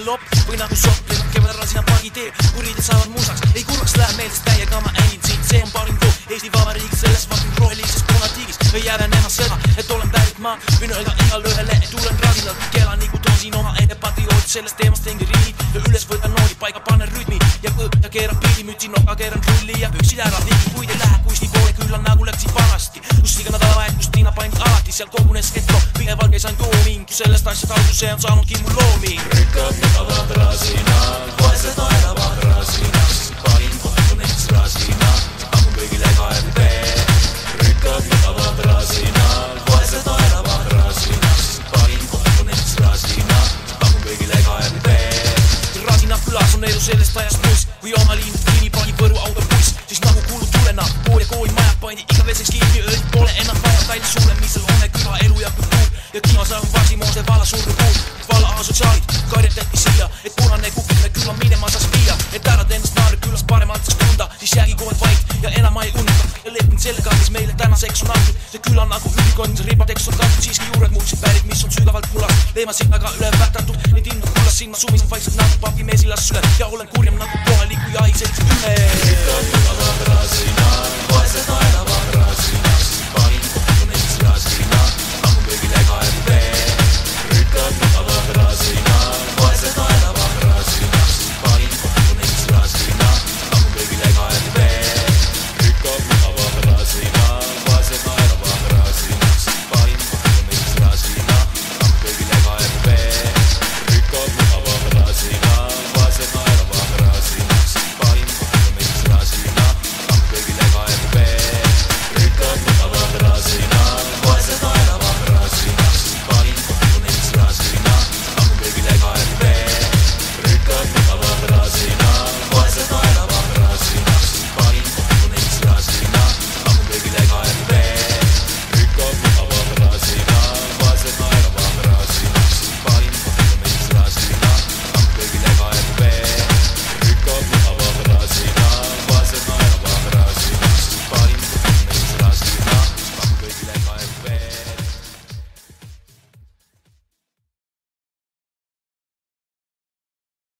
lopp või nagu sopp lennab kevadral sina pagitee, kuridel saavad musaks. Ei kurvaks läheb meelest täiega ma ängin siit, see on parim too Eesti Vabariigis selles fucking rohelises punatiigis. Või jääden ennast seda, et olen pärit maa, võin öelda igale ühele, et tulen radinalt. Keelan nagu toon siin oma ette patrioot, sellest teemast teen riid ja üles võtan noodi, paika panen rütmi ja keeran pilli, mütsi noga, keeran rulli ja püksid ära tegi, kuid ei lähe kusti poole külla nagu läksid vanasti. Kus iga nädalavahet, kus Tiina pandi alati, seal kogunes ketto, pideval käis ainult jooming, sellest asjast algus see on saanudki mu looming. Rikkad mugavad rasinad, vaesed naeravad rasinast, parim koht on näiteks rasina, pakun kõigile KMP. Rikkad mugavad rasinad, vaesed naeravad rasinast, parim koht on näiteks rasina, pakun kõigile KMP. Rasina külas on elu sellest ajast poiss, kui oma liinud kinni pani Võru autobuss, siis nagu kuulud tulena, kool ja kooli majad pandi igaveseks kinni, öeldi pole enam vaja välja sulle, mis seal on küla elu ja kultuur ja kimasav Vasimoose valla surnu kuul. Valla asotsiaalid karjatati siia, et punane kukime külla minema saaks viia, et ära ennast naare külas paremalt saaks tunda, siis jäägi kohe vait ja enam ei unuta ja leppinud sellega, mis meile tänaseks on antud. See küla on nagu ülikond, ribadeks on kantud, siiski juured muutsid pärid, mis on sügavalt mulas, leemasid väga üle väärtatud, neid indu kullas siin ma sumisen vaikselt nagu papi mesilas süle ja olen kurjam nagu kohaliku jahi seltsi üle.